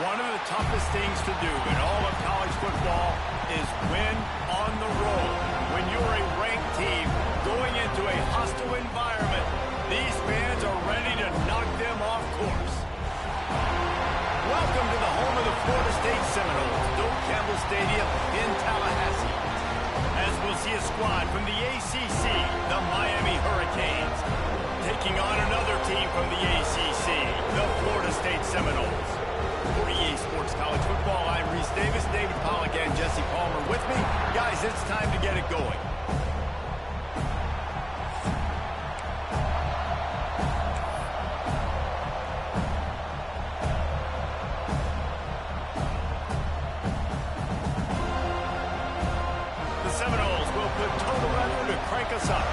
One of the toughest things to do in all of college football is win on the road. When you're a ranked team going into a hostile environment, these fans are ready to knock them off course. Welcome to the home of the Florida State Seminoles, Doak Campbell Stadium in Tallahassee. As we'll see a squad from the ACC, the Miami Hurricanes, taking on another team from the ACC, the Florida State Seminoles. For EA Sports College Football, I'm Reese Davis, David Pollack, and Jesse Palmer with me. Guys, it's time to get it going. The Seminoles will put total weather to crank us up.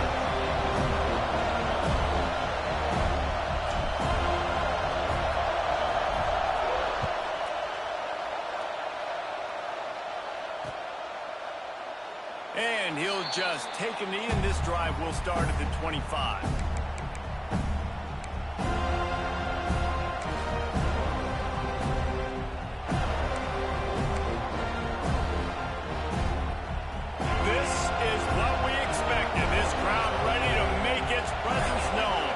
And he'll just take a knee, and this drive will start at the 25. This is what we expected. This crowd ready to make its presence known.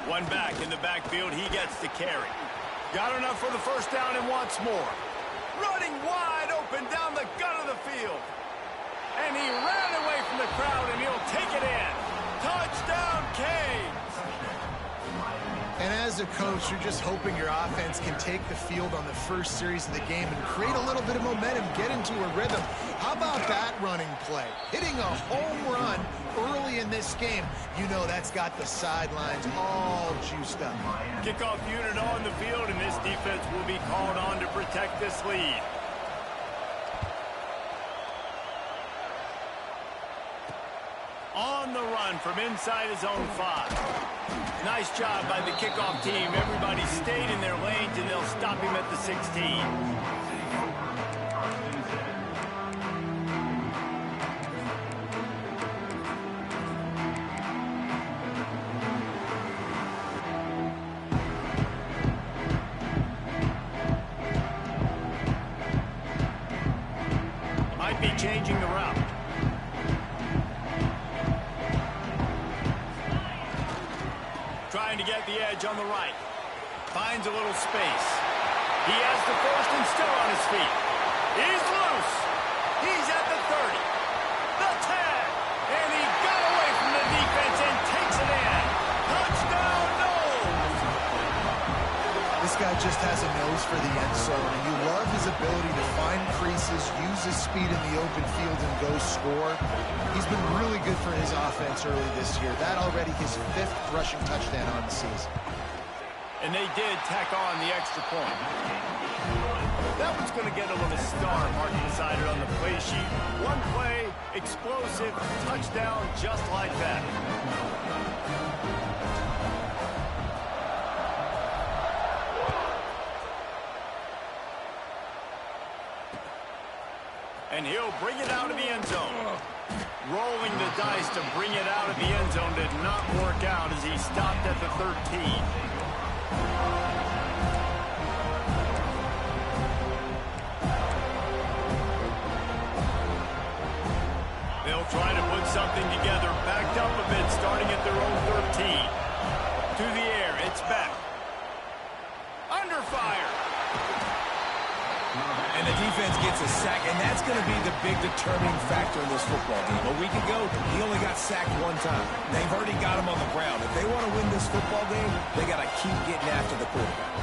One back in the backfield. He gets to carry. Got enough for the first down and wants more. Running wide open down the gut of the field. And he ran away from the crowd, and he'll take it in. Touchdown, Canes! And as a coach, you're just hoping your offense can take the field on the first series of the game and create a little bit of momentum, get into a rhythm. How about that running play? Hitting a home run early in this game. You know that's got the sidelines all juiced up. Kickoff unit on the field, and this defense will be called on to protect this lead. On the run from inside his own 5. Nice job by the kickoff team. Everybody stayed in their lanes, and they'll stop him at the 16. Might be changing the route. Trying to get the edge on the right. Finds a little space. He has the first and still on his feet. He's loose. He's at the 30. The 10. And he got away from the defense and takes it in. Touchdown, Noles. This guy just has a nose for the end zone, and you love his ability to find creases, use his speed in the open field, and go score. He's been really good for his offense early this year. That already his 5th rushing touchdown on the season. And they did tack on the extra point. That one's going to get a little star mark beside it on the play sheet. One play, explosive, touchdown, just like that. And he'll bring it out of the end zone. Rolling the dice to bring it out of the end zone did not work out as he stopped at the 13. They'll try to put something together, backed up a bit, starting at their own 13. To the air, it's back. Under fire. And the defense gets a sack, and that's going to be the big determining factor in this football game. A week ago, he only got sacked one time. They've already got him on the ground. If they want to win this football game, they got to keep getting after the quarterback.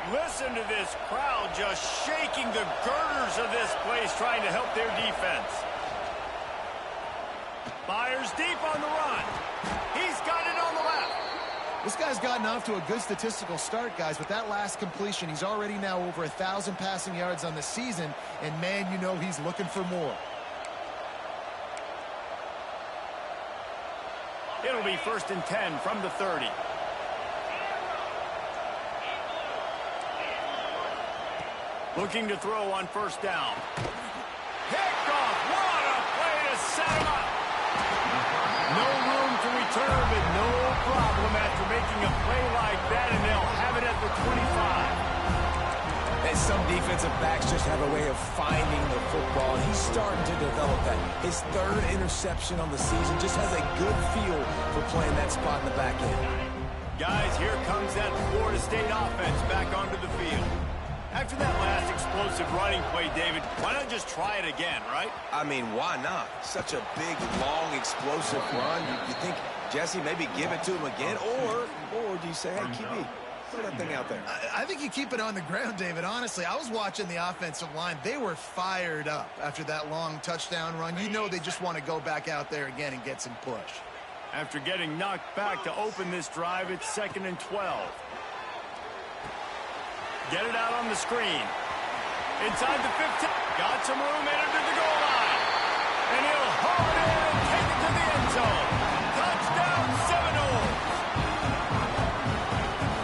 Listen to this crowd just shaking the girders of this place, trying to help their defense. Fires deep on the run. He's got it on the left. This guy's gotten off to a good statistical start, guys. With that last completion, he's already now over 1,000 passing yards on the season, and man, you know he's looking for more. It'll be 1st and 10 from the 30. Looking to throw on 1st down. Picked off. What a play to set him up. return with no problem after making a play like that, and they'll have it at the 25. And some defensive backs just have a way of finding the football, and he's starting to develop that. His third interception on the season just has a good feel for playing that spot in the back end. Guys, here comes that Florida State offense back onto the field. After that last explosive running play, David, why not just try it again, right? I mean, why not? Such a big, long, explosive run. You think, Jesse, maybe give it to him again? Or do you say, hey, QB, throw that thing out there? I think you keep it on the ground, David. Honestly, I was watching the offensive line. They were fired up after that long touchdown run. You know they just want to go back out there again and get some push. After getting knocked back to open this drive, it's 2nd and 12. Get it out on the screen. Inside the 15. Got some room, entered to the goal line. And he'll haul it in and take it to the end zone. Touchdown, Seminoles.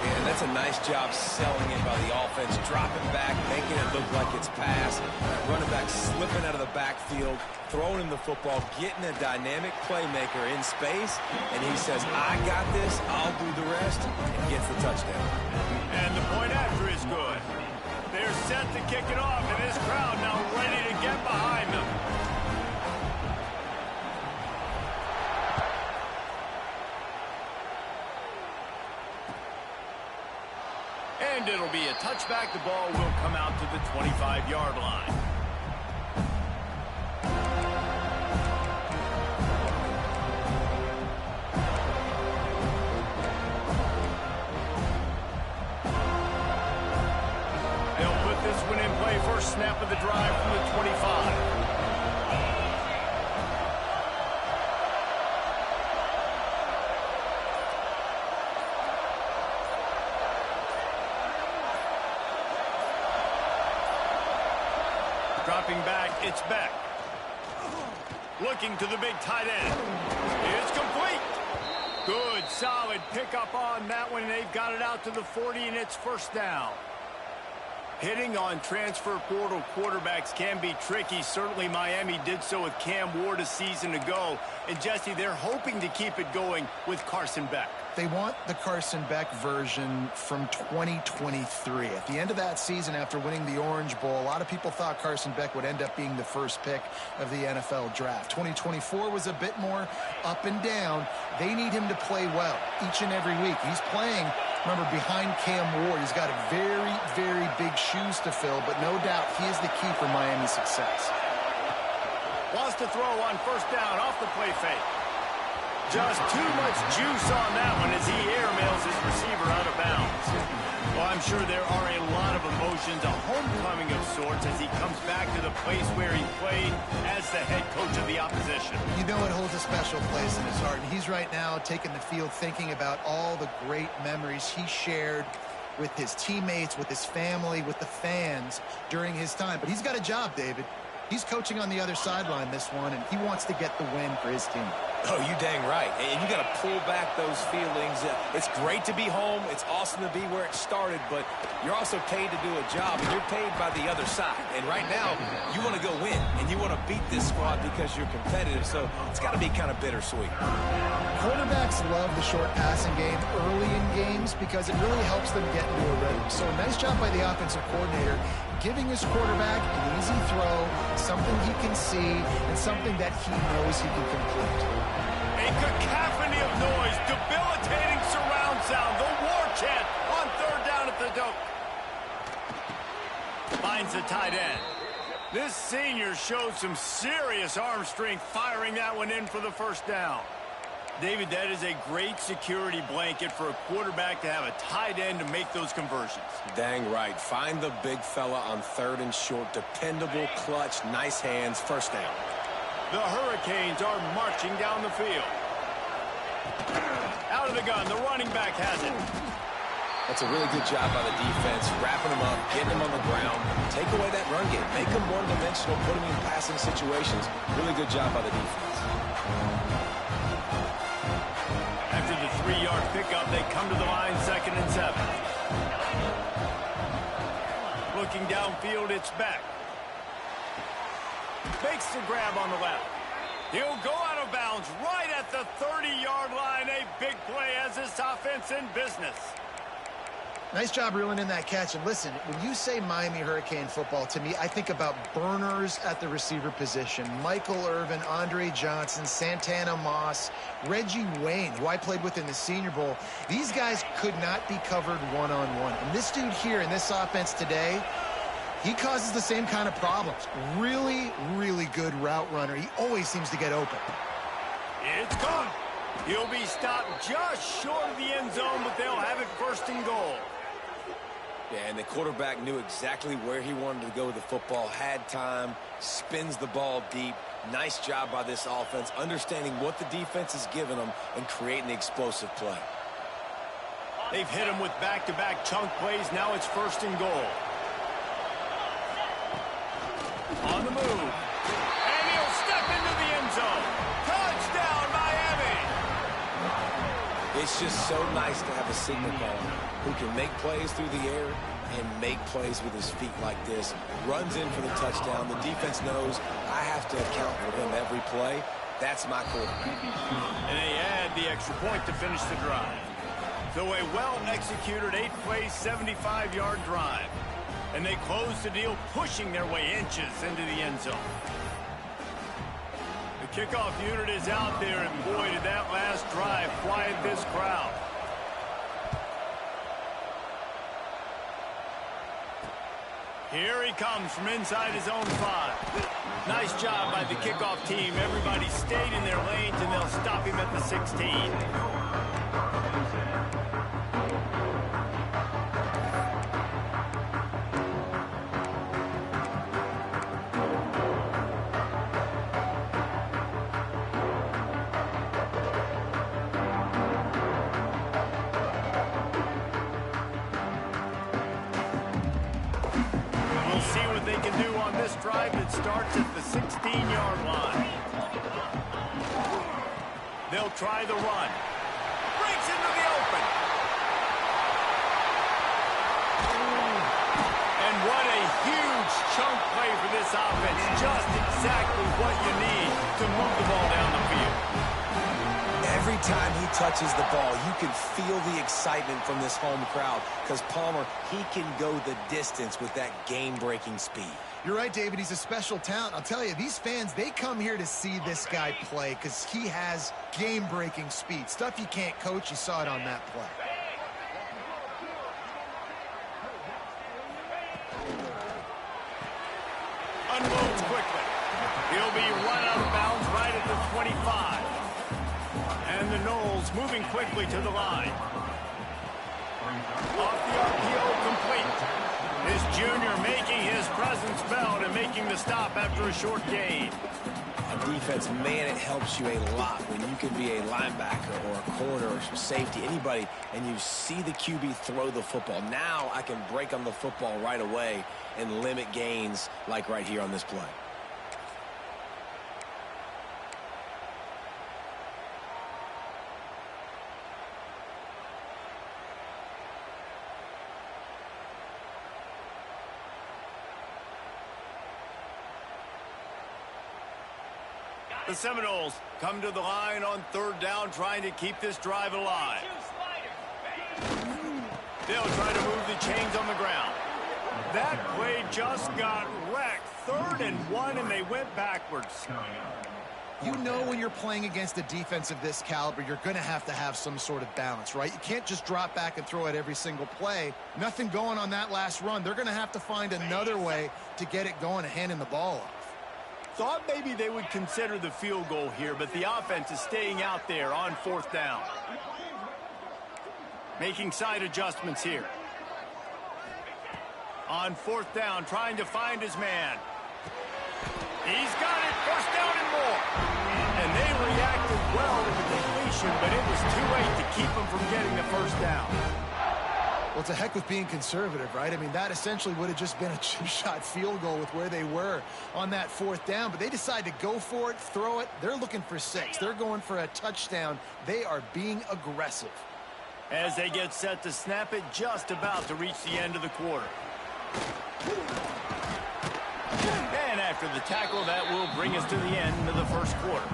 Yeah, that's a nice job selling it by the offense. Dropping back, making it look like it's pass. Running back slipping out of the backfield, throwing him the football, getting a dynamic playmaker in space. And he says, I got this, I'll do the rest, and gets the touchdown. And the point after is good. They're set to kick it off, and this crowd now ready to get behind them. And it'll be a touchback. The ball will come out to the 25-yard line. This one in play, first snap of the drive from the 25. Dropping back, it's Beck. Looking to the big tight end. It's complete. Good, solid pickup on that one. They've got it out to the 40, and it's first down. Hitting on transfer portal quarterbacks can be tricky. Certainly Miami did so with Cam Ward a season ago. And Jesse, they're hoping to keep it going with Carson Beck. They want the Carson Beck version from 2023. At the end of that season, after winning the Orange Bowl, a lot of people thought Carson Beck would end up being the first pick of the NFL draft. 2024 was a bit more up and down. They need him to play well each and every week. He's playing, remember, behind Cam Ward. He's got very, very big shoes to fill, but no doubt he is the key for Miami's success. Wants to throw on first down off the play fake. Just too much juice on that one as he airmails his receiver out of bounds. Well, I'm sure there are a lot of emotions, a homecoming of sorts, as he comes back to the place where he played as the head coach of the opposition. You know it holds a special place in his heart, and he's right now taking the field thinking about all the great memories he shared with his teammates, with his family, with the fans during his time. But he's got a job, David. He's coaching on the other sideline this one, and he wants to get the win for his team. Oh, you dang right. And you got to pull back those feelings. It's great to be home. It's awesome to be where it started, but you're also paid to do a job, and you're paid by the other side. And right now, you want to go win, and you want to beat this squad because you're competitive, so it's got to be kind of bittersweet. Quarterbacks love the short passing game early in games because it really helps them get into a rhythm. So a nice job by the offensive coordinator giving his quarterback an easy throw, something he can see, and something that he knows he can complete. A cacophony of noise, debilitating surround sound, the war chant on third down at the dope. Finds the tight end. This senior shows some serious arm strength firing that one in for the first down. David, that is a great security blanket for a quarterback to have a tight end to make those conversions. Dang right. Find the big fella on third and short. Dependable, clutch, nice hands, first down. The Hurricanes are marching down the field. Out of the gun, the running back has it. That's a really good job by the defense, wrapping them up, getting them on the ground. Take away that run game. Make them one-dimensional, put them in passing situations. Really good job by the defense. After the 3-yard pickup, they come to the line, 2nd and 7. Looking downfield, it's Beck. Makes the grab on the left. He'll go out of bounds right at the 30-yard line, big play has this offense in business. Nice job reeling in that catch. And listen, when you say Miami Hurricane football, to me, I think about burners at the receiver position. Michael Irvin, Andre Johnson, Santana Moss, Reggie Wayne, who I played with in the Senior Bowl. These guys could not be covered one-on-one. And this dude here in this offense today, he causes the same kind of problems. Really, really good route runner. He always seems to get open. It's gone. He'll be stopped just short of the end zone, but they'll have it first and goal. Yeah, and the quarterback knew exactly where he wanted to go with the football, had time, spins the ball deep. Nice job by this offense, understanding what the defense is giving them and creating the explosive play. They've hit him with back-to-back chunk plays. Now it's first and goal. On the move. And he'll step into the end zone. Touchdown, Miami! It's just so nice to have a signal caller who can make plays through the air and make plays with his feet like this. Runs in for the touchdown. The defense knows I have to account for him every play. That's my quarterback. And they add the extra point to finish the drive. So a well-executed 8-play, 75-yard drive. And they close the deal, pushing their way inches into the end zone. The kickoff unit is out there, and boy, did that last drive quiet this crowd. Here he comes from inside his own 5. Nice job by the kickoff team. Everybody stayed in their lanes, and they'll stop him at the 16. Drive that starts at the 16-yard line. They'll try the run. Breaks into the open. And what a huge chunk play for this offense. Just exactly what you need to move the ball down the field. Every time he touches the ball, you can feel the excitement from this home crowd because Palmer, he can go the distance with that game-breaking speed. You're right, David. He's a special talent. I'll tell you, these fans, they come here to see this guy play because he has game-breaking speed. Stuff you can't coach. You saw it on that play. Unloads quickly. He'll be run out of bounds right at the 25. And the Knowles moving quickly to the line. Off the RPO, complete. This junior making his presence felt and making the stop after a short gain. A defense, man, it helps you a lot when you can be a linebacker or a corner or safety, anybody, and you see the QB throw the football. Now I can break on the football right away and limit gains like right here on this play. The Seminoles come to the line on third down, trying to keep this drive alive. They'll try to move the chains on the ground. That play just got wrecked. 3rd and 1, and they went backwards. You know when you're playing against a defense of this caliber, you're going to have some sort of balance, right? You can't just drop back and throw it every single play. Nothing going on that last run. They're going to have to find another way to get it going and handing the ball off. Thought maybe they would consider the field goal here, but the offense is staying out there on 4th down. Making side adjustments here. On 4th down, trying to find his man. He's got it, 1st down and more. And they reacted well to the completion, but it was too late to keep them from getting the 1st down. Well, it's a heck with being conservative, right? I mean, that essentially would have just been a two-shot field goal with where they were on that 4th down. But they decide to go for it, throw it. They're looking for 6. They're going for a touchdown. They are being aggressive. As they get set to snap it, just about to reach the end of the quarter. And after the tackle, that will bring us to the end of the 1st quarter.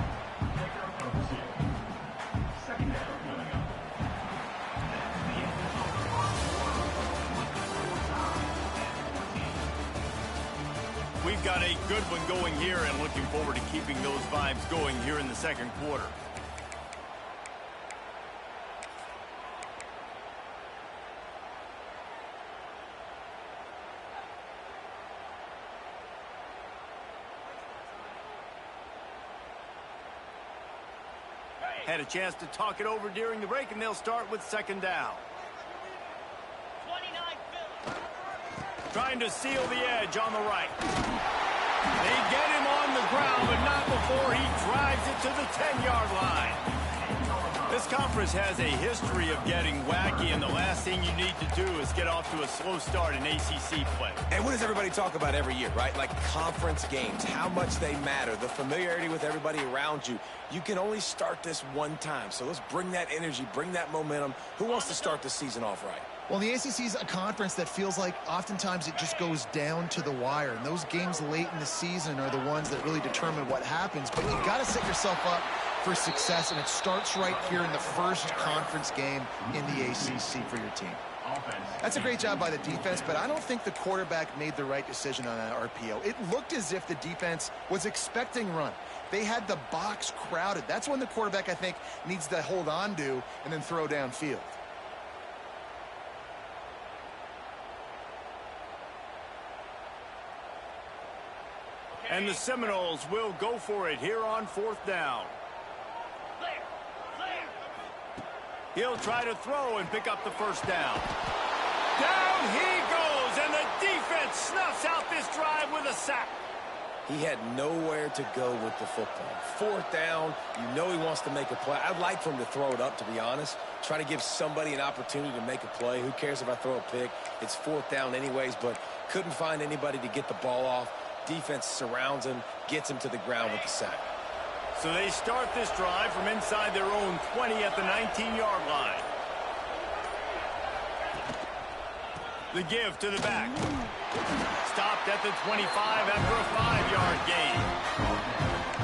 We've got a good one going here and looking forward to keeping those vibes going here in the second quarter. Had a chance to talk it over during the break, and they'll start with second down. Trying to seal the edge on the right. They get him on the ground, but not before he drives it to the 10-yard line. This conference has a history of getting wacky, and the last thing you need to do is get off to a slow start in ACC play. And what does everybody talk about every year, right? Like conference games, how much they matter, the familiarity with everybody around you. You can only start this one time, so let's bring that energy, bring that momentum. Who wants to start the season off right? Well, the ACC is a conference that feels like oftentimes it just goes down to the wire. And those games late in the season are the ones that really determine what happens. But you got to set yourself up for success, and it starts right here in the first conference game in the ACC for your team. That's a great job by the defense, but I don't think the quarterback made the right decision on that RPO. It looked as if the defense was expecting run. They had the box crowded. That's when the quarterback, I think, needs to hold on to and then throw downfield. And the Seminoles will go for it here on fourth down. He'll try to throw and pick up the first down. Down he goes, and the defense snuffs out this drive with a sack. He had nowhere to go with the football. Fourth down, you know he wants to make a play. I'd like for him to throw it up, to be honest. Try to give somebody an opportunity to make a play. Who cares if I throw a pick? It's fourth down anyways, but couldn't find anybody to get the ball off. Defense surrounds him, gets him to the ground with the sack. So they start this drive from inside their own 20 at the 19-yard line. The give to the back. Stopped at the 25 after a 5-yard gain.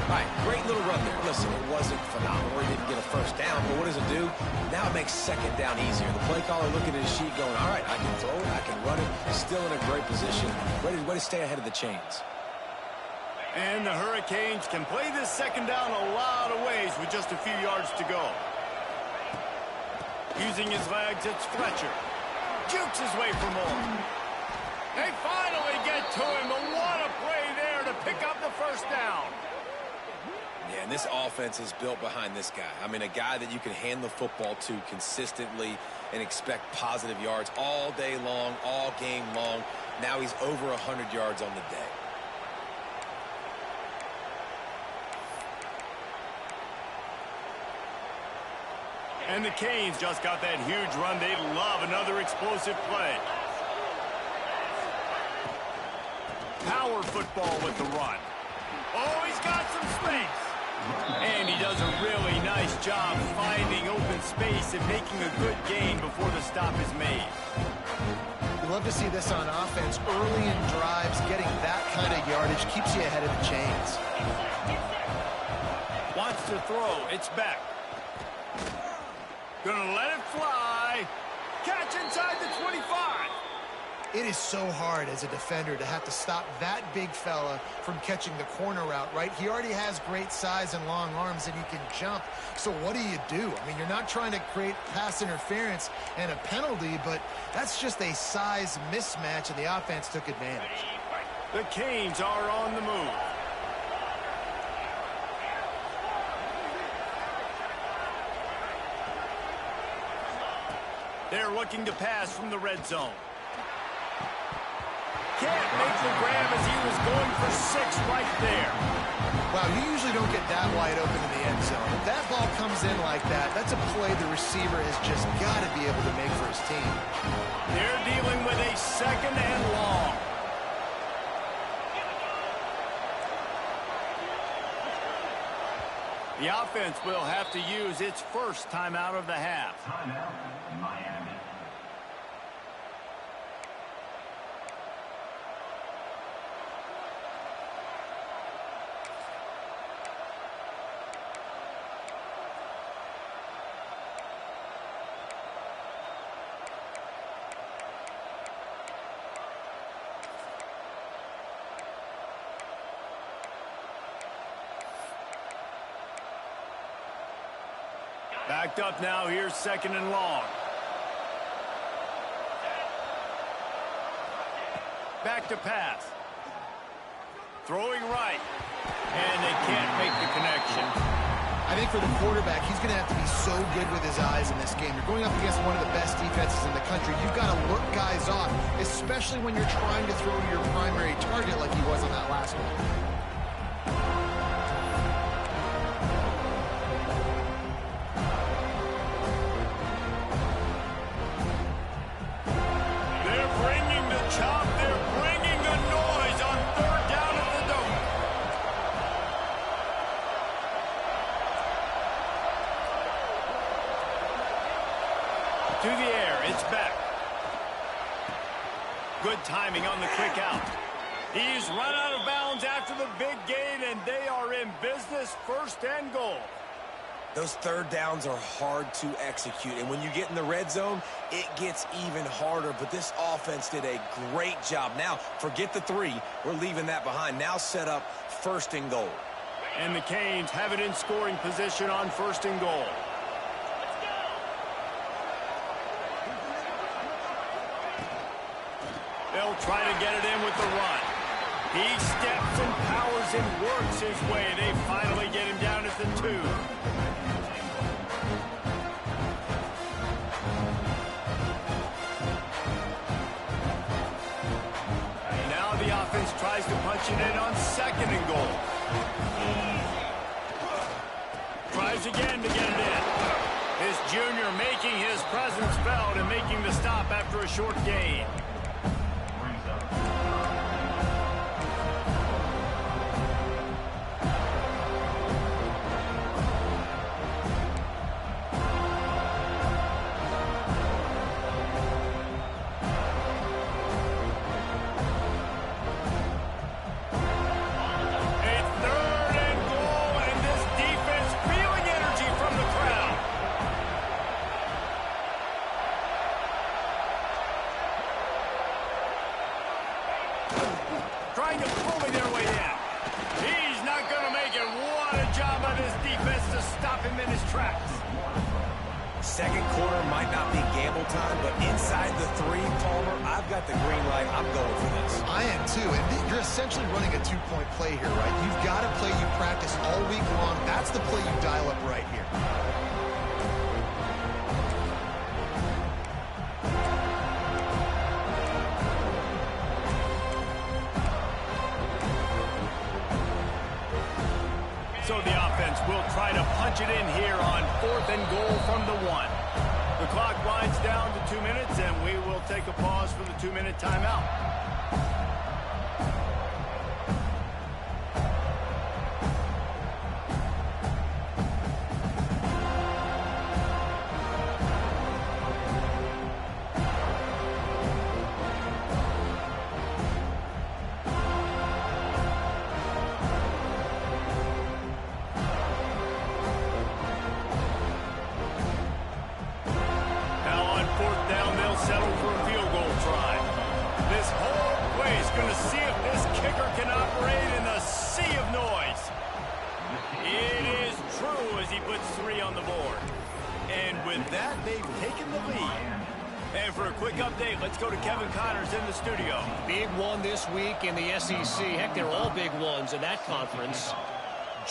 All right, great little run there. Listen, it wasn't phenomenal. He didn't get a first down, but what does it do? Now it makes second down easier. The play caller looking at his sheet going, all right, I can throw it, I can run it. Still in a great position. Ready to stay ahead of the chains. And the Hurricanes can play this second down a lot of ways with just a few yards to go. Using his legs, it's Fletcher. Jukes his way for more. They finally get to him, but what a play there to pick up the first down. Yeah, and this offense is built behind this guy. I mean, a guy that you can hand the football to consistently and expect positive yards all day long, all game long. Now he's over 100 yards on the day. And the Canes just got that huge run. They love another explosive play. Power football with the run. Oh, he's got some space. And he does a really nice job finding open space and making a good gain before the stop is made. You love to see this on offense. Early in drives, getting that kind of yardage keeps you ahead of the chains. Wants to throw. It's back. Gonna let it fly. Catch inside the 25. It is so hard as a defender to have to stop that big fella from catching the corner route, right? He already has great size and long arms, and he can jump. So what do? I mean, you're not trying to create pass interference and a penalty, but that's just a size mismatch, and the offense took advantage. The Canes are on the move. They're looking to pass from the red zone. Can't make the grab as he was going for 6 right there. Wow, you usually don't get that wide open in the end zone. If that ball comes in like that, that's a play the receiver has just got to be able to make for his team. They're dealing with a second and long. The offense will have to use its first timeout of the half. Timeout, Miami. Backed up now. Here's 2nd and long. Back to pass. Throwing right. And they can't make the connection. I think for the quarterback, he's going to have to be so good with his eyes in this game. You're going up against one of the best defenses in the country. You've got to look guys off, especially when you're trying to throw to your primary target like he was on that last one. They're bringing the chop. They're bringing the noise on 3rd down at the dome. To the air, it's back. Good timing on the quick out. He's run out of bounds after the big gain, and they are in business. 1st and goal. Those 3rd downs are hard to execute, and when you get in the red zone, it gets even harder. But this offense did a great job. Now, forget the 3. We're leaving that behind. Now set up 1st and goal. And the Canes have it in scoring position on 1st and goal. They'll try to get it in with the run. He steps and powers and works his way. They finally get him down at the 2. Now the offense tries to punch it in on 2nd and goal. Tries again to get it in. This junior making his presence felt and making the stop after a short gain. Trying to bully their way in. He's not going to make it. What a job by this defense to stop him in his tracks. 2nd quarter might not be gamble time, but inside the 3, Palmer, I've got the green light. I'm going for this. I am too, and you're essentially running a 2-point play here, right? You've got a play you practice all week long. That's the play you dial up right here. So the offense will try to punch it in here on 4th and goal from the 1. The clock winds down to 2 minutes, and we will take a pause for the 2-minute timeout. Settle for a field goal try. This whole place going to see if this kicker can operate in the sea of noise. It is true as he puts 3 on the board. And with that, they've taken the lead. And for a quick update, let's go to Kevin Connors in the studio. Big one this week in the SEC. Heck, they're all big ones in that conference.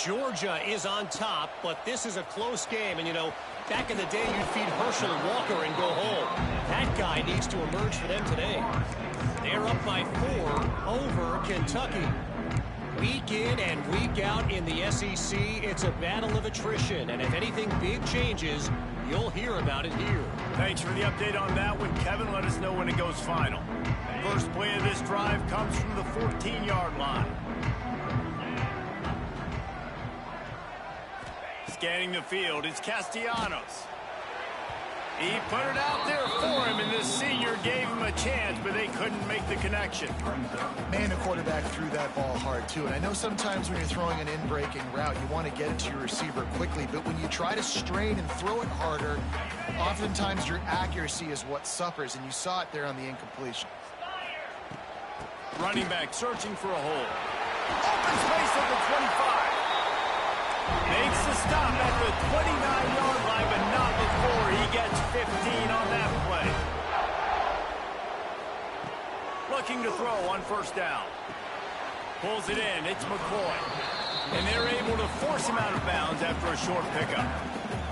Georgia is on top, but this is a close game. And, you know, back in the day, you'd feed Herschel Walker and go home. That guy needs to emerge for them today. They're up by 4 over Kentucky. Week in and week out in the SEC, it's a battle of attrition. And if anything big changes, you'll hear about it here. Thanks for the update on that one, Kevin. Let us know when it goes final. First play of this drive comes from the 14-yard line. Scanning the field, it's Castellanos. He put it out there for him, and this senior gave him a chance, but they couldn't make the connection. Man, the quarterback threw that ball hard, too. And I know sometimes when you're throwing an in-breaking route, you want to get it to your receiver quickly. But when you try to strain and throw it harder, oftentimes your accuracy is what suffers, and you saw it there on the incompletion. Running back searching for a hole. Open space at the 25. Makes the stop at the 29-yard line, but not on first down. Pulls it in. It's McCoy. And they're able to force him out of bounds after a short pickup.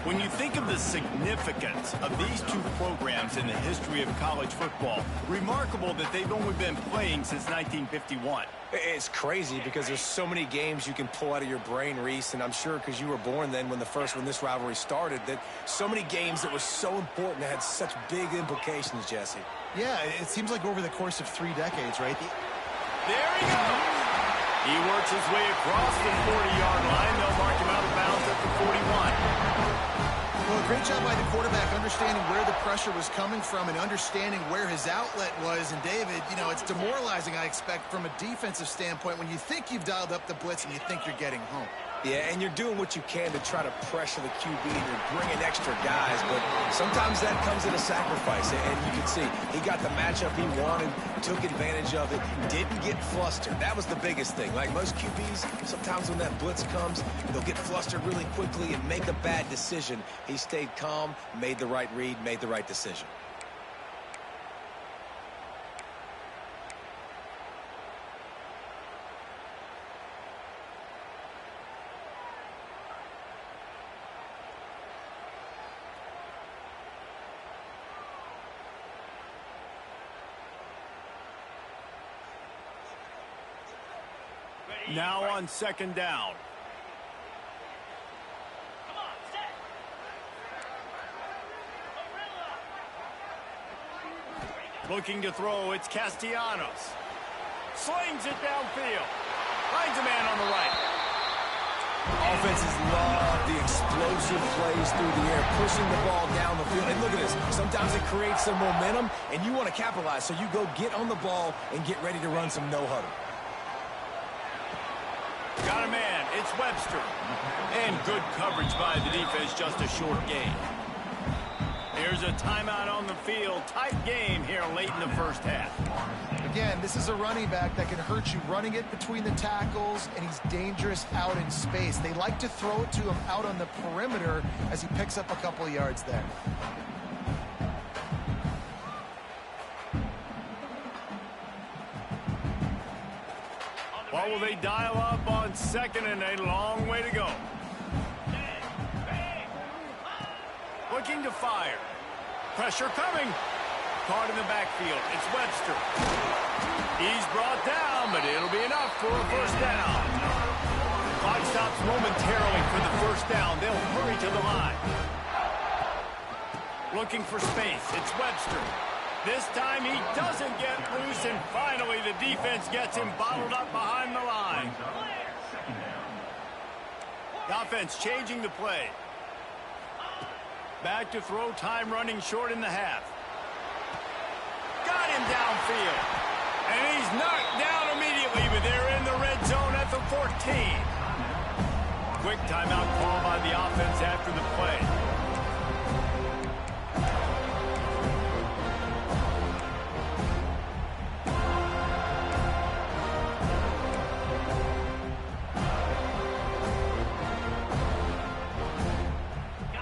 When you think of the significance of these two programs in the history of college football, remarkable that they've only been playing since 1951. It's crazy because there's so many games you can pull out of your brain, Reese, and I'm sure because you were born then when this rivalry started, that so many games that were so important that had such big implications, Jesse. Yeah, it seems like over the course of 3 decades, right? There he goes! He works his way across the 40-yard line. They'll mark him out of bounds at the 41. Well, a great job by the quarterback understanding where the pressure was coming from and understanding where his outlet was. And, David, you know, it's demoralizing, I expect, from a defensive standpoint when you think you've dialed up the blitz and you think you're getting home. Yeah, and you're doing what you can to try to pressure the QB, and you're bringing extra guys, but sometimes that comes at a sacrifice, and you can see he got the matchup he wanted, took advantage of it, didn't get flustered. That was the biggest thing. Like most QBs, sometimes when that blitz comes, they'll get flustered really quickly and make a bad decision. He stayed calm, made the right read, made the right decision. Now on second down. Looking to throw, it's Castellanos. Slings it downfield. Finds a man on the right. Offenses love the explosive plays through the air, pushing the ball down the field. And look at this. Sometimes it creates some momentum, and you want to capitalize. So you go get on the ball and get ready to run some no-huddle. Got a man. It's Webster. And good coverage by the defense, just a short gain. Here's a timeout on the field. Tight game here late in the first half. Again, this is a running back that can hurt you running it between the tackles, and he's dangerous out in space. They like to throw it to him out on the perimeter as he picks up a couple of yards there. Well, will they dial up on second and a long way to go? Looking to fire. Pressure coming. Caught in the backfield. It's Webster. He's brought down, but it'll be enough for a first down. Clock stops momentarily for the first down. They'll hurry to the line. Looking for space. It's Webster. This time he doesn't get loose, and finally the defense gets him bottled up behind the line. The offense changing the play. Back to throw, time running short in the half. Got him downfield. And he's knocked down immediately, but they're in the red zone at the 14. Quick timeout call by the offense after the play.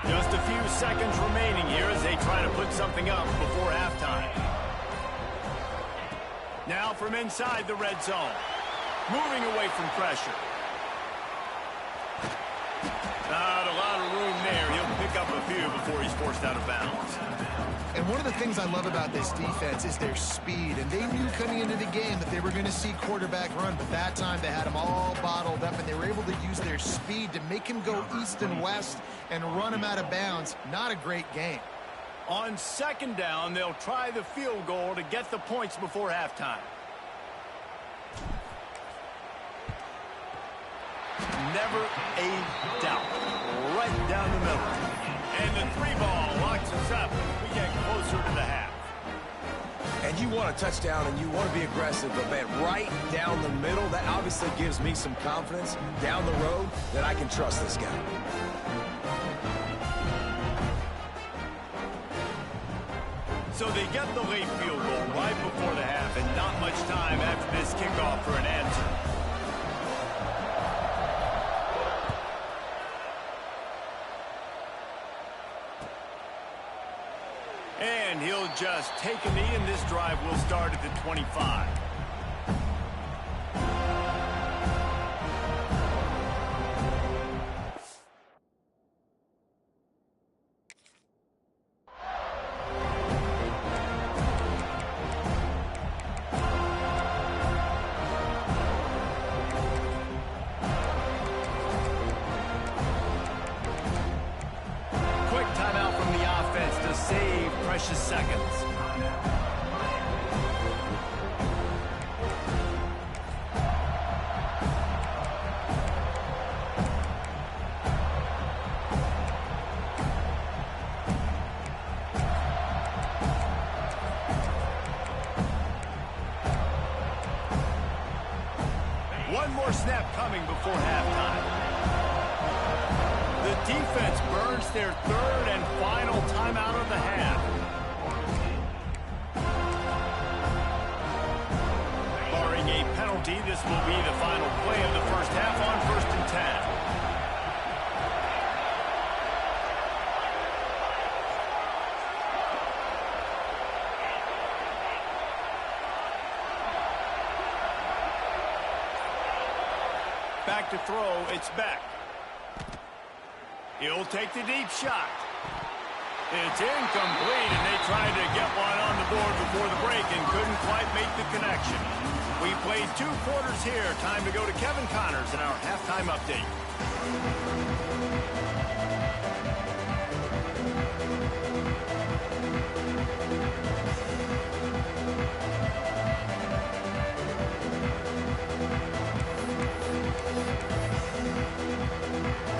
Just a few seconds remaining here as they try to put something up before halftime. Now from inside the red zone. Moving away from pressure. Not a lot of room there. He'll pick up a few before he's forced out of bounds. And one of the things I love about this defense is their speed. And they knew coming into the game that they were going to see quarterback run. But that time they had him all bottled up, and they were able to use their speed to make him go east and west and run him out of bounds. Not a great game. On second down, they'll try the field goal to get the points before halftime. Never a doubt. Right down the middle. And the 3-ball locks us up as we get closer to the half. And you want a touchdown and you want to be aggressive, but man, right down the middle, that obviously gives me some confidence down the road that I can trust this guy. So they get the late field goal right before the half, and not much time after this kickoff for an answer. And he'll just take a knee, and this drive will start at the 25. offense to save precious seconds. One more snap coming before halftime. The defense burns their third and final timeout of the half. Barring a penalty, this will be the final play of the first half on 1st and 10. Back to throw, it's Beck. He'll take the deep shot. It's incomplete, and they tried to get one on the board before the break and couldn't quite make the connection. We played 2 quarters here. Time to go to Kevin Connors in our halftime update.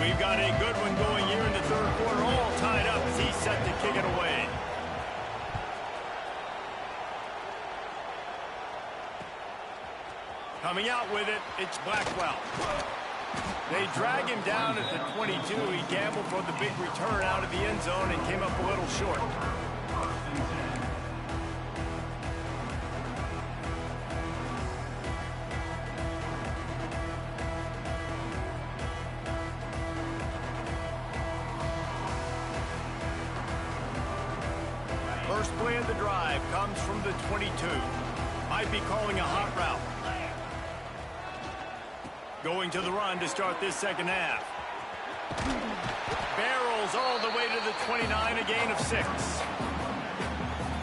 We've got a good one going here in the 3rd quarter, all tied up as he's set to kick it away. Coming out with it, it's Blackwell. They drag him down at the 22. He gambled for the big return out of the end zone and came up a little short. First play of the drive comes from the 22. Might be calling a hot route. Going to the run to start this second half. Barrels all the way to the 29, a gain of 6.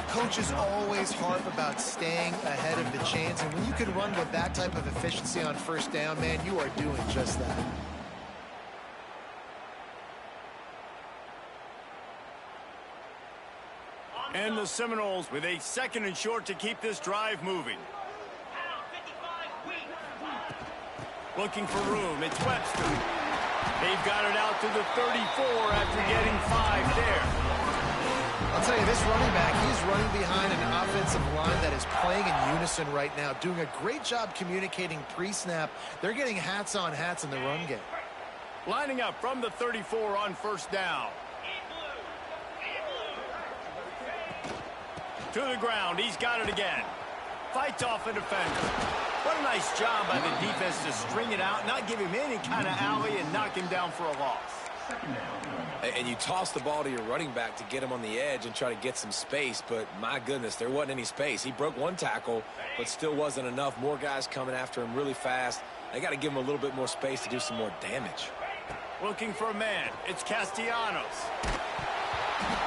Coaches always harp about staying ahead of the chains, and when you can run with that type of efficiency on 1st down, man, you are doing just that. And the Seminoles with a 2nd and short to keep this drive moving. Looking for room, it's Webster. They've got it out to the 34 after getting 5 there. I'll tell you, this running back, he's running behind an offensive line that is playing in unison right now, doing a great job communicating pre-snap. They're getting hats on hats in the run game. Lining up from the 34 on 1st down. To the ground, he's got it again. Fights off a defender. What a nice job by the defense to string it out, not give him any kind of alley, and knock him down for a loss. And you toss the ball to your running back to get him on the edge and try to get some space, but my goodness, there wasn't any space. He broke 1 tackle, but still wasn't enough. More guys coming after him really fast. They got to give him a little bit more space to do some more damage. Looking for a man. It's Castellanos.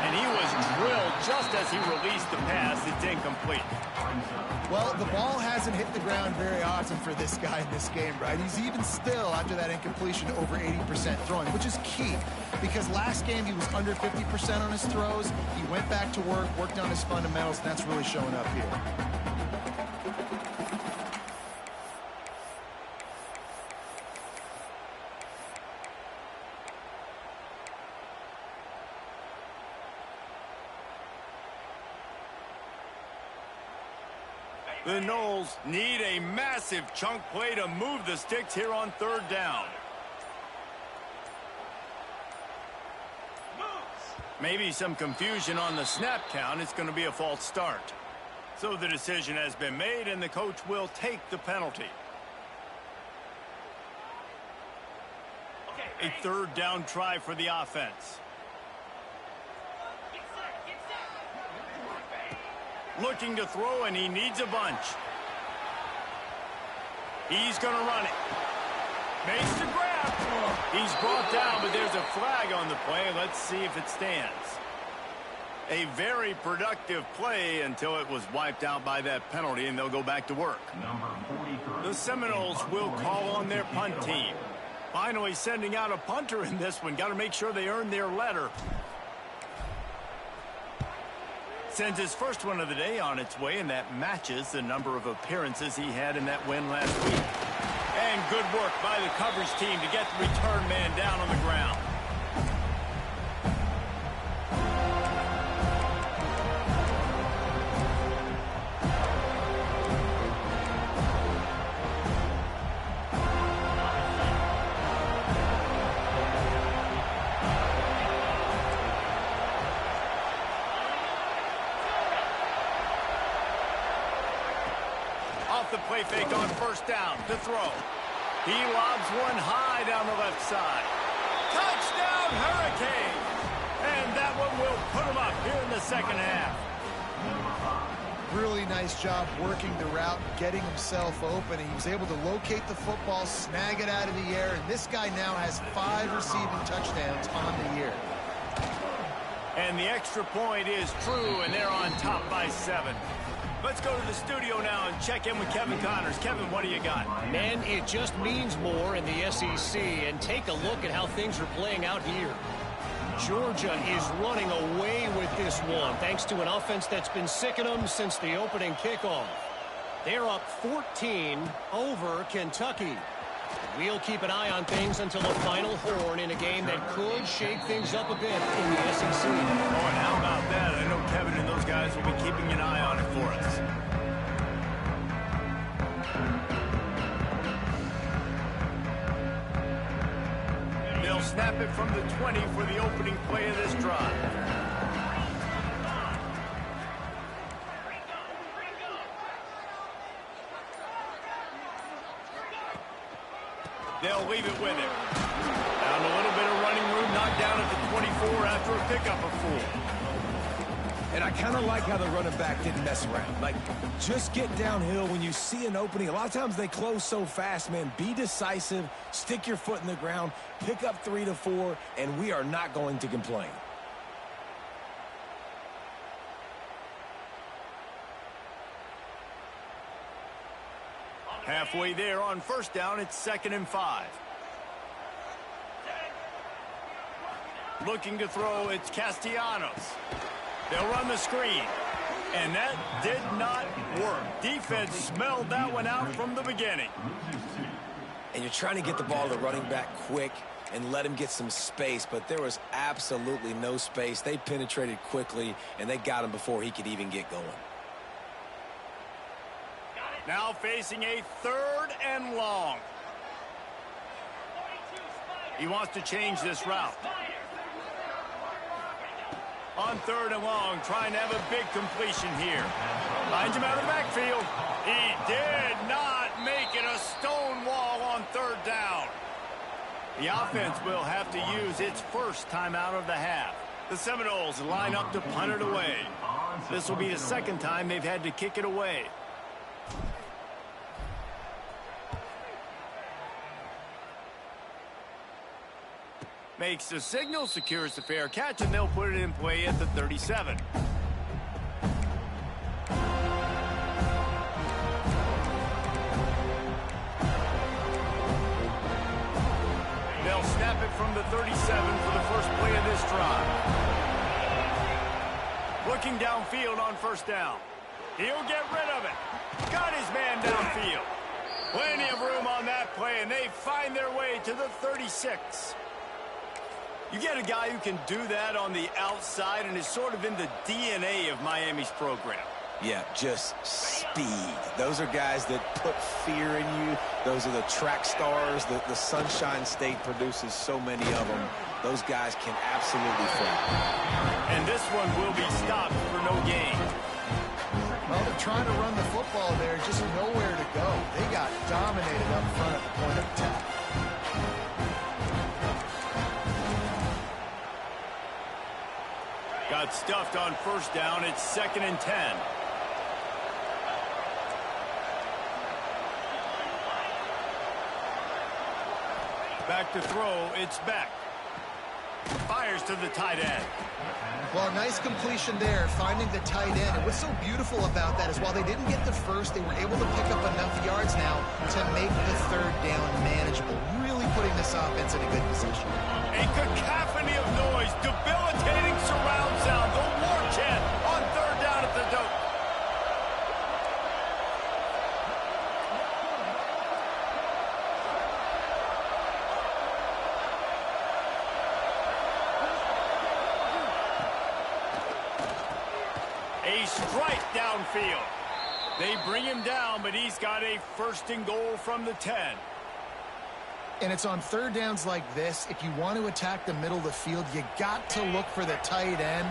And he was drilled just as he released the pass. It's incomplete. Well, the ball hasn't hit the ground very often for this guy in this game, right? He's even still, after that incompletion, over 80% throwing, which is key. Because last game, he was under 50% on his throws. He went back to work, worked on his fundamentals, and that's really showing up here. The Noles need a massive chunk play to move the sticks here on 3rd down. Maybe some confusion on the snap count. It's going to be a false start. So the decision has been made, and the coach will take the penalty. A 3rd down try for the offense. Looking to throw, and he needs a bunch. He's going to run it. Makes the grab. He's brought down, but there's a flag on the play. Let's see if it stands. A very productive play until it was wiped out by that penalty, and they'll go back to work. The Seminoles will call on their punt team. Finally sending out a punter in this one. Got to make sure they earn their letter. Sends his first one of the day on its way, and that matches the number of appearances he had in that win last week. And good work by the coverage team to get the return man down on the ground. The play fake on first down to throw. He lobs one high down the left side. Touchdown, Hurricane! And that one will put him up here in the second half. Really nice job working the route, getting himself open. He was able to locate the football, snag it out of the air, and this guy now has 5 receiving touchdowns on the year. And the extra point is true, and they're on top by 7. Let's go to the studio now and check in with Kevin Connors. Kevin, what do you got? Man, it just means more in the SEC, and take a look at how things are playing out here. Georgia is running away with this one, thanks to an offense that's been sicking them since the opening kickoff. They're up 14 over Kentucky. We'll keep an eye on things until the final horn in a game that could shake things up a bit in the SEC. Oh, and how about that? I know Kevin and those guys will be keeping an eye on it for us. They'll snap it from the 20 for the opening play of this drive. They'll leave it with him. Down a little bit of running room, knocked down at the 24 after a pickup of 4. And I kind of like how the running back didn't mess around. Like, just get downhill when you see an opening. A lot of times they close so fast, man. Be decisive, stick your foot in the ground, pick up 3 to 4, and we are not going to complain. Halfway there on first down, it's 2nd and 5. Looking to throw, it's Castellanos. They'll run the screen. And that did not work. Defense smelled that one out from the beginning. And you're trying to get the ball to the running back quick and let him get some space, but there was absolutely no space. They penetrated quickly, and they got him before he could even get going. Now facing a 3rd and long. He wants to change this route. On 3rd and long, trying to have a big completion here. Finds him out of the backfield. He did not make it a stone wall on 3rd down. The offense will have to use its first timeout of the half. The Seminoles line up to punt it away. This will be the 2nd time they've had to kick it away. Makes the signal, secures the fair catch, and they'll put it in play at the 37. They'll snap it from the 37 for the first play of this drive. Looking downfield on first down. He'll get rid of it. Got his man downfield. Plenty of room on that play, and they find their way to the 36. You get a guy who can do that on the outside and is sort of in the DNA of Miami's program. Yeah, just speed. Those are guys that put fear in you. Those are the track stars. The Sunshine State produces so many of them. Those guys can absolutely fly. And this one will be stopped for no gain. Well, they're trying to run the football there, just nowhere to go. They got dominated up front at the point of attack. Got stuffed on first down. It's 2nd and 10. Back to throw. It's Beck. Fires to the tight end. Well, nice completion there, finding the tight end. And what's so beautiful about that is while they didn't get the first, they were able to pick up enough yards now to make the 3rd down manageable. Really putting this offense in a good position. A cacophony of noise, debilitating surround sound. The war chant on 3rd down. A strike downfield. They bring him down, but he's got a 1st and goal from the 10. And it's on 3rd downs like this. If you want to attack the middle of the field, you got to look for the tight end.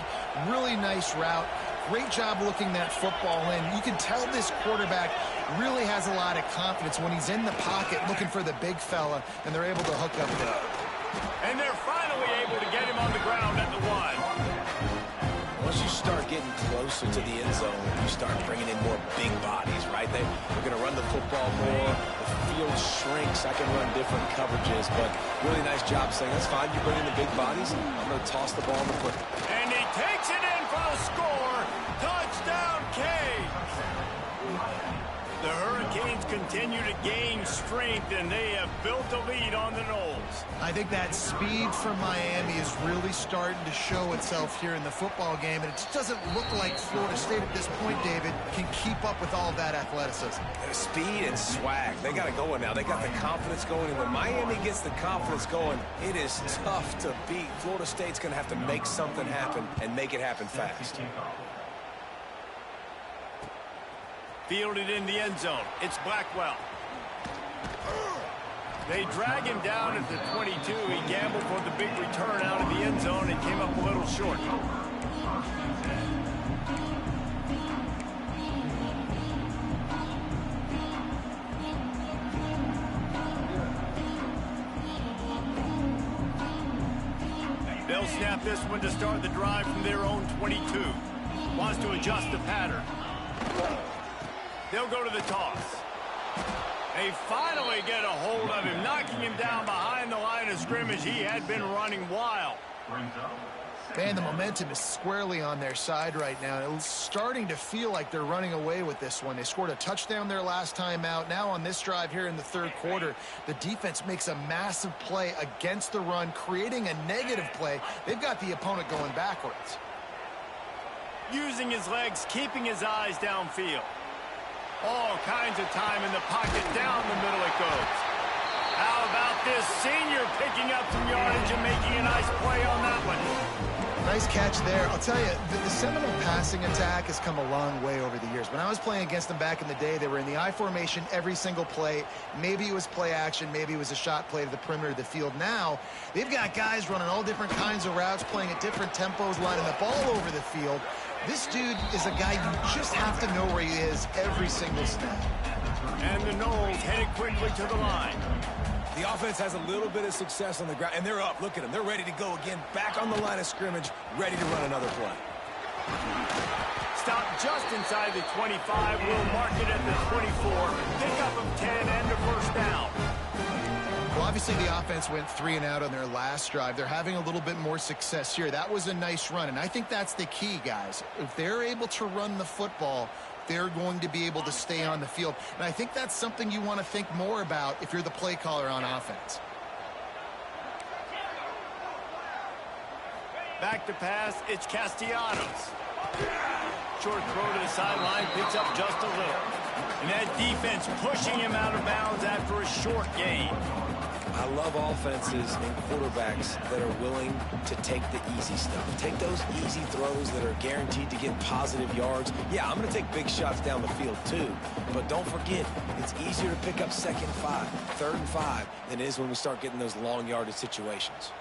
Really nice route. Great job looking that football in. You can tell this quarterback really has a lot of confidence when he's in the pocket looking for the big fella, and they're able to hook up there. And they're finally able to get him on the ground at the 1. Once you start getting closer to the end zone, you start bringing in more big bodies, right? They're going to run the football more. The field shrinks. I can run different coverages, but really nice job saying, that's fine. You bring in the big bodies. I'm going to toss the ball in the quick. And he takes it in for the score. Touchdown, Canes. The Hurricanes continue to gain strength, and they have built a lead on the Noles. I think that speed from Miami is really starting to show itself here in the football game, and it just doesn't look like Florida State at this point, David, can keep up with all of that athleticism. Speed and swag. They got it going now. They got the confidence going, and when Miami gets the confidence going, it is tough to beat. Florida State's going to have to make something happen and make it happen fast. Fielded in the end zone. It's Blackwell. They drag him down at the 22. He gambled for the big return out of the end zone and came up a little short. They'll snap this one to start the drive from their own 22. Wants to adjust the pattern. They'll go to the toss. They finally get a hold of him, knocking him down behind the line of scrimmage. He had been running wild. Man, the momentum is squarely on their side right now. It's starting to feel like they're running away with this one. They scored a touchdown their last time out. Now on this drive here in the 3rd quarter, the defense makes a massive play against the run, creating a negative play. They've got the opponent going backwards. Using his legs, keeping his eyes downfield. All kinds of time in the pocket. Down the middle it goes. How about this senior picking up some yardage and making a nice play on that one? Nice catch there. I'll tell you, the Seminole passing attack has come a long way over the years. When I was playing against them back in the day, they were in the I formation every single play. Maybe it was play action. Maybe it was a shot play to the perimeter of the field. Now, they've got guys running all different kinds of routes, playing at different tempos, lining the ball over the field. This dude is a guy you just have to know where he is every single snap. And the Noles headed quickly to the line. The offense has a little bit of success on the ground, and they're up. Look at them. They're ready to go again. Back on the line of scrimmage, ready to run another play. Stop just inside the 25. We'll mark it at the 24. Pick up of 10 and a 1st down. Well, obviously the offense went 3 and out on their last drive. They're having a little bit more success here. That was a nice run, and I think that's the key, guys. If they're able to run the football, they're going to be able to stay on the field. And I think that's something you want to think more about if you're the play caller on offense. Back to pass, it's Castellanos. Short throw to the sideline, picks up just a little. And that defense pushing him out of bounds after a short gain. I love offenses and quarterbacks that are willing to take the easy stuff. Take those easy throws that are guaranteed to get positive yards. Yeah, I'm going to take big shots down the field too. But don't forget, it's easier to pick up 2nd and 5, 3rd and 5 than it is when we start getting those long yardage situations.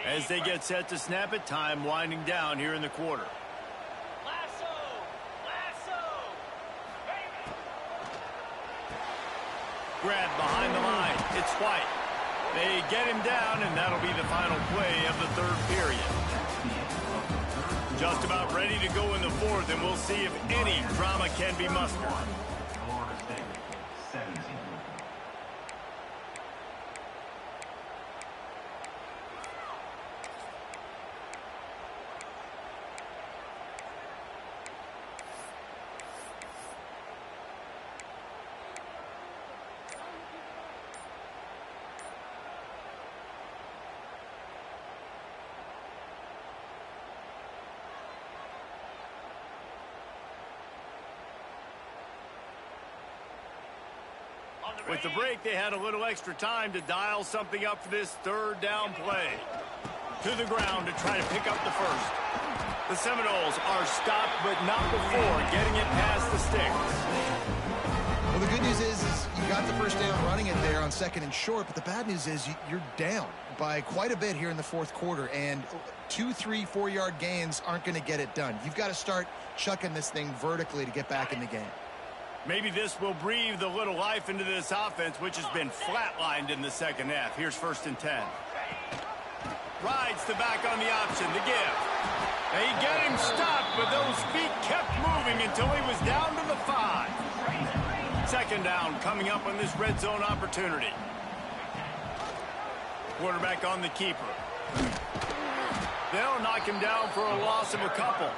As they get set to snap it, time winding down here in the quarter. Grab behind the line. It's White. They get him down, and that'll be the final play of the 3rd period. Just about ready to go in the 4th, and we'll see if any drama can be mustered. With the break, they had a little extra time to dial something up for this third down play. To the ground to try to pick up the first. The Seminoles are stopped, but not before getting it past the sticks. Well, the good news is you got the first down running it there on 2nd and short, but the bad news is you're down by quite a bit here in the fourth quarter, and 2, 3, 4-yard gains aren't going to get it done. You've got to start chucking this thing vertically to get back in the game. Maybe this will breathe a little life into this offense, which has been flatlined in the second half. Here's 1st and 10. Rides the back on the option, the give. And he got him stopped, but those feet kept moving until he was down to the 5. 2nd down coming up on this red zone opportunity. Quarterback on the keeper. They'll knock him down for a loss of a couple.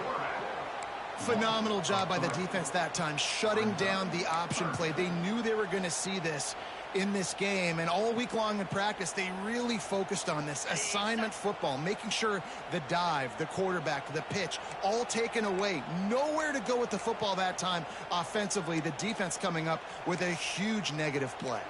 Phenomenal job by the defense that time, shutting down the option play. They knew they were going to see this in this game, and all week long in practice, they really focused on this assignment football, making sure the dive, the quarterback, the pitch, all taken away. Nowhere to go with the football that time offensively. The defense coming up with a huge negative play.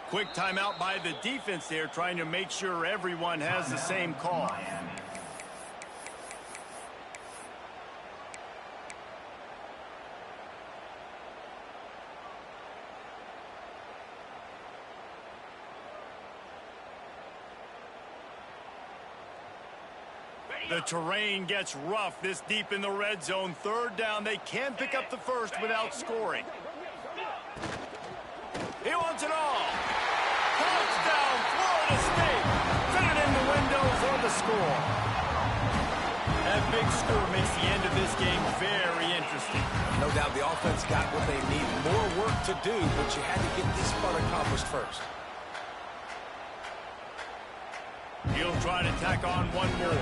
Quick timeout by the defense there, trying to make sure everyone has the same call. The terrain gets rough this deep in the red zone. 3rd down, they can pick up the first without scoring. He wants it all. Touchdown, Florida State. Fit it in the window for the score. That big score makes the end of this game very interesting. No doubt the offense got what they need. More work to do, but you had to get this part accomplished first. He'll try to tack on one more.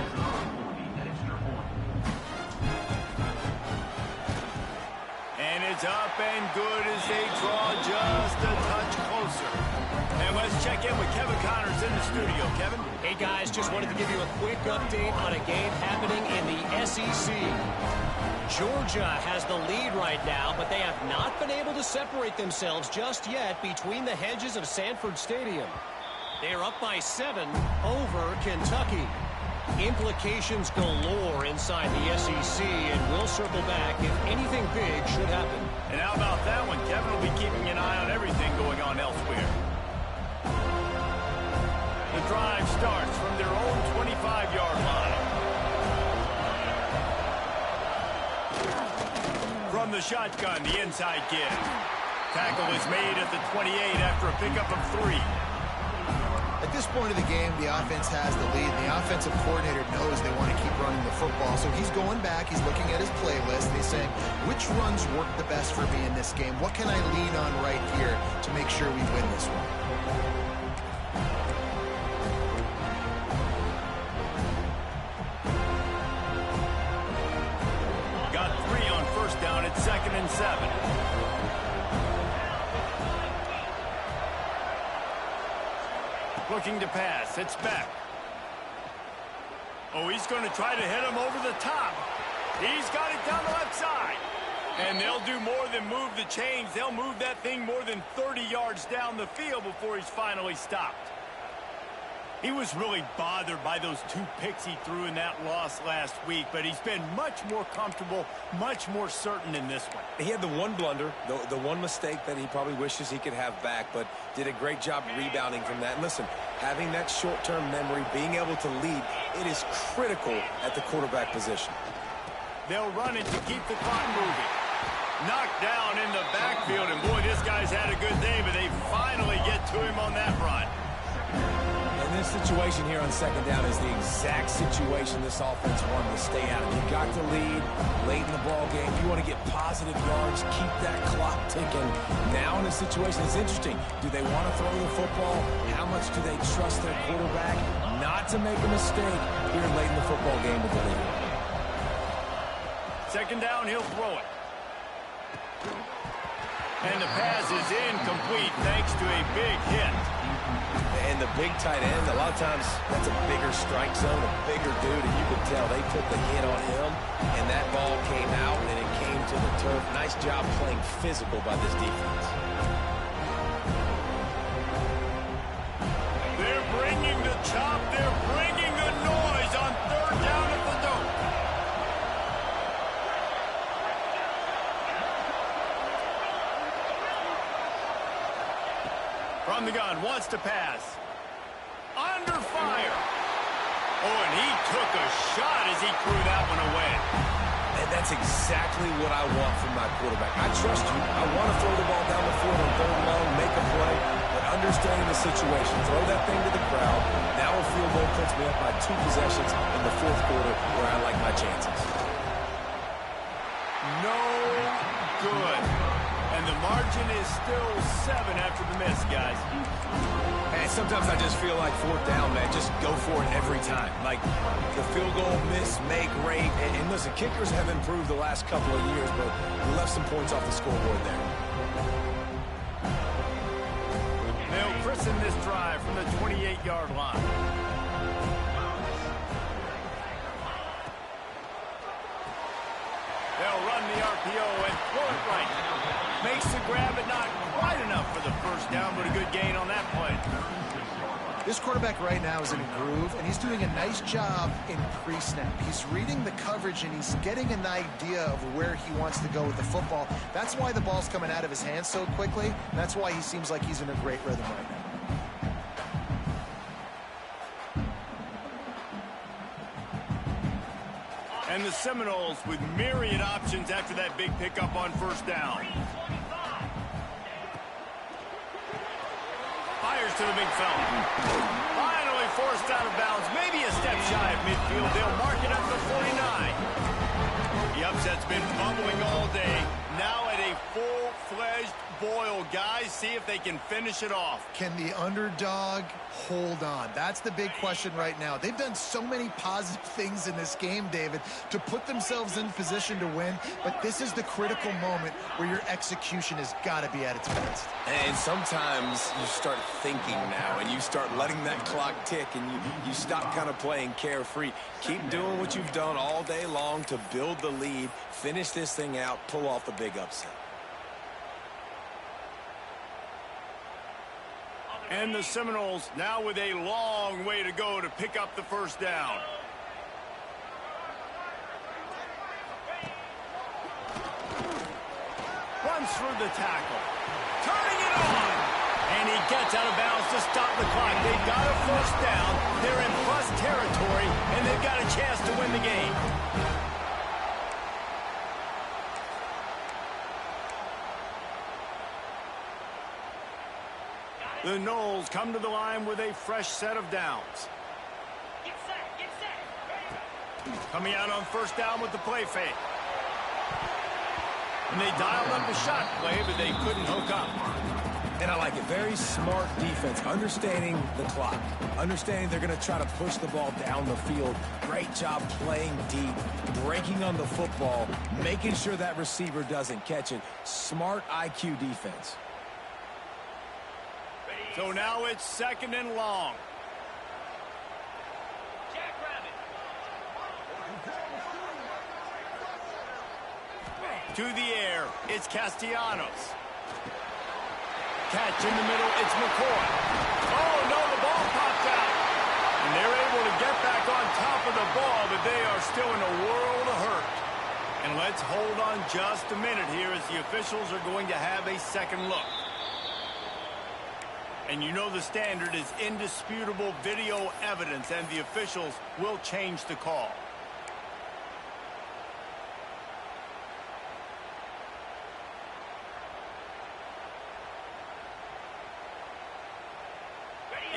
And it's up and good as they draw just a touch closer. And let's check in with Kevin Connors in the studio. Kevin? Hey, guys, just wanted to give you a quick update on a game happening in the SEC. Georgia has the lead right now, but they have not been able to separate themselves just yet between the hedges of Sanford Stadium. They are up by 7 over Kentucky. Implications galore inside the SEC, and we'll circle back if anything big should happen. And how about that one? Kevin will be keeping an eye on everything going on elsewhere. The drive starts from their own 25-yard line. From the shotgun, the inside give. Tackle is made at the 28 after a pickup of 3. At this point of the game, the offense has the lead. The offensive coordinator knows they want to keep running the football. So he's going back, he's looking at his playlist, and he's saying, which runs work the best for me in this game? What can I lean on right here to make sure we win this one? Got 3 on 1st down at 2nd and 7. Looking to pass. It's back. Oh, he's going to try to hit him over the top. He's got it down the left side. And they'll do more than move the chains. They'll move that thing more than 30 yards down the field before he's finally stopped. He was really bothered by those 2 picks he threw in that loss last week, but he's been much more comfortable, much more certain in this one. He had the one blunder, the one mistake that he probably wishes he could have back, but did a great job rebounding from that. And listen, having that short-term memory, being able to lead, it is critical at the quarterback position. They'll run it to keep the clock moving. Knocked down in the backfield, and boy, this guy's had a good day, but they finally get to him on that run. And this situation here on 2nd down is the exact situation this offense wanted to stay out of. You got the lead late in the ball game. You want to get positive yards, keep that clock ticking. Now in this situation, it's interesting. Do they want to throw the football? How much do they trust their quarterback not to make a mistake here late in the football game with the lead? 2nd down, he'll throw it. And the pass is incomplete thanks to a big hit. And And the big tight end, a lot of times that's a bigger strike zone, a bigger dude, and you could tell they took the hit on him, and that ball came out, and it came to the turf. Nice job playing physical by this defense. They're bringing the chop. They're bringing the noise on third down at the dope. From the gun, wants to pass. Under fire. Oh, and he took a shot as he threw that one away. And that's exactly what I want from my quarterback. I trust you. I want to throw the ball down the field on third and long, make a play, but understanding the situation, throw that thing to the crowd. Now a field goal puts me up by 2 possessions in the fourth quarter where I like my chances. No good. And the margin is still 7 after the miss, guys. And sometimes I just feel like fourth down, man. Just go for it every time. Like the field goal, miss, make, rate. And listen, kickers have improved the last couple of years, but we left some points off the scoreboard there. They'll christen this drive from the 28-yard line. They'll run the RPO and throw it right. Makes the grab, but not quite enough for the first down, but a good gain on that play. This quarterback right now is in a groove, and he's doing a nice job in pre-snap. He's reading the coverage, and he's getting an idea of where he wants to go with the football. That's why the ball's coming out of his hands so quickly, and that's why he seems like he's in a great rhythm right now. And the Seminoles with myriad options after that big pickup on first down. Fires to the big fella. Finally forced out of bounds. Maybe a step shy of midfield. They'll mark it up to 49. The upset's been bubbling all day. Now at a full-fledged boil. Guys, see if they can finish it off. Can the underdog hold on? That's the big question right now. They've done so many positive things in this game, David, to put themselves in position to win, but this is the critical moment where your execution has got to be at its best. And sometimes you start thinking now, and you start letting that clock tick, and you stop kind of playing carefree. Keep doing what you've done all day long to build the lead, finish this thing out, pull off the big upset. And the Seminoles now with a long way to go to pick up the first down. Runs through the tackle. Turning it on. And he gets out of bounds to stop the clock. They've got a first down. They're in plus territory, and they've got a chance to win the game. The Noles come to the line with a fresh set of downs. Get set. Coming out on first down with the play fake. And they dialed up the shot play, but they couldn't hook up. And I like it. Very smart defense. Understanding the clock. Understanding they're going to try to push the ball down the field. Great job playing deep. Breaking on the football. Making sure that receiver doesn't catch it. Smart IQ defense. So now it's second and long. To the air, it's Castellanos. Catch in the middle, it's McCoy. Oh, no, the ball popped out. And they're able to get back on top of the ball, but they are still in a world of hurt. And let's hold on just a minute here as the officials are going to have a second look. And you know the standard is indisputable video evidence, and the officials will change the call.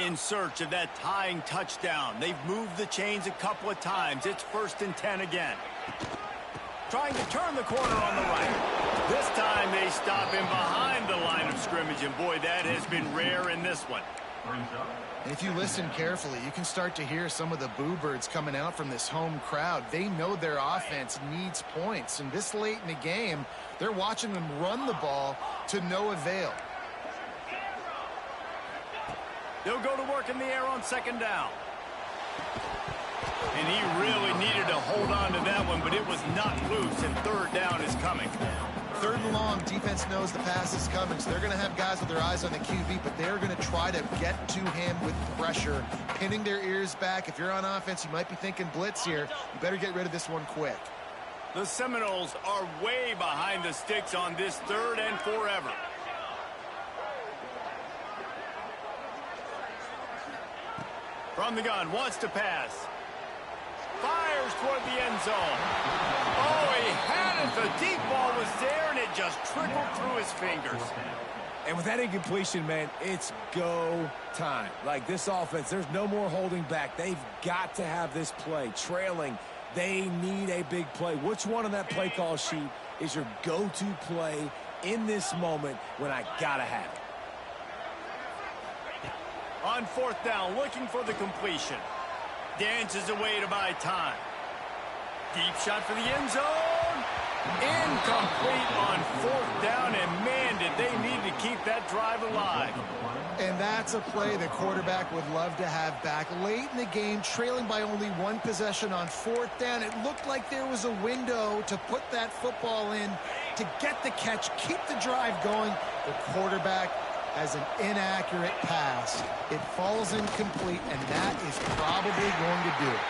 In search of that tying touchdown. They've moved the chains a couple of times. It's 1st and 10 again. Trying to turn the corner on the right. This time they stop him behind the line of scrimmage, and boy, that has been rare in this one. And if you listen carefully, you can start to hear some of the boo birds coming out from this home crowd. They know their offense needs points, and this late in the game, they're watching them run the ball to no avail. They'll go to work in the air on second down. And he really needed to hold on to that one, but it was not loose, and third down is coming. Third and long, defense knows the pass is coming, so they're going to have guys with their eyes on the QB, but they're going to try to get to him with pressure, pinning their ears back. If you're on offense, you might be thinking blitz here. You better get rid of this one quick. The Seminoles are way behind the sticks on this third and forever. From the gun, wants to pass. Fires toward the end zone. Oh, he had it. The deep ball was there, and it just trickled through his fingers. And with that incompletion, man, it's go time. Like this offense, there's no more holding back. They've got to have this play. Trailing, they need a big play. Which one on that play call sheet is your go-to play in this moment when I gotta have it? On fourth down, looking for the completion. Dances away to buy time. Deep shot for the end zone. Incomplete on fourth down, and man, did they need to keep that drive alive. And that's a play the quarterback would love to have back. Late in the game, trailing by only one possession on fourth down, it looked like there was a window to put that football in, to get the catch, keep the drive going. The quarterback has an inaccurate pass. It falls incomplete, and that is probably going to do it.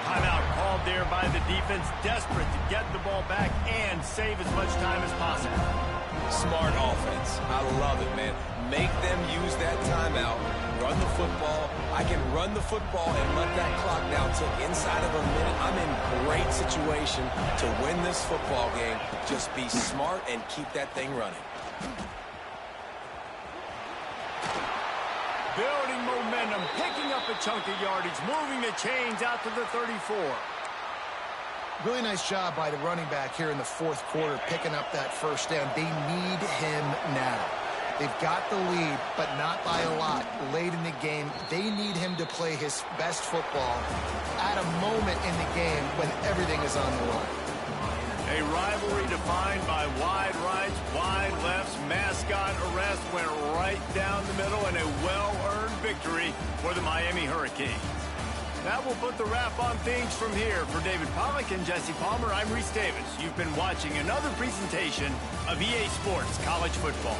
Timeout called there by the defense, desperate to get the ball back and save as much time as possible. Smart offense. I love it, man. Make them use that timeout. Run the football. I can run the football and let that clock now tick inside of a minute. I'm in great situation to win this football game. Just be smart and keep that thing running. Building momentum, picking up a chunk of yardage, moving the chains out to the 34. Really nice job by the running back here in the fourth quarter, picking up that first down. They need him now. They've got the lead, but not by a lot. Late in the game, they need him to play his best football at a moment in the game when everything is on the line. A rivalry defined by wide rights, wide lefts, mascot arrest went right down the middle, and a well-earned victory for the Miami Hurricanes. That will put the wrap on things from here. For David Pollack and Jesse Palmer, I'm Reese Davis. You've been watching another presentation of EA Sports College Football.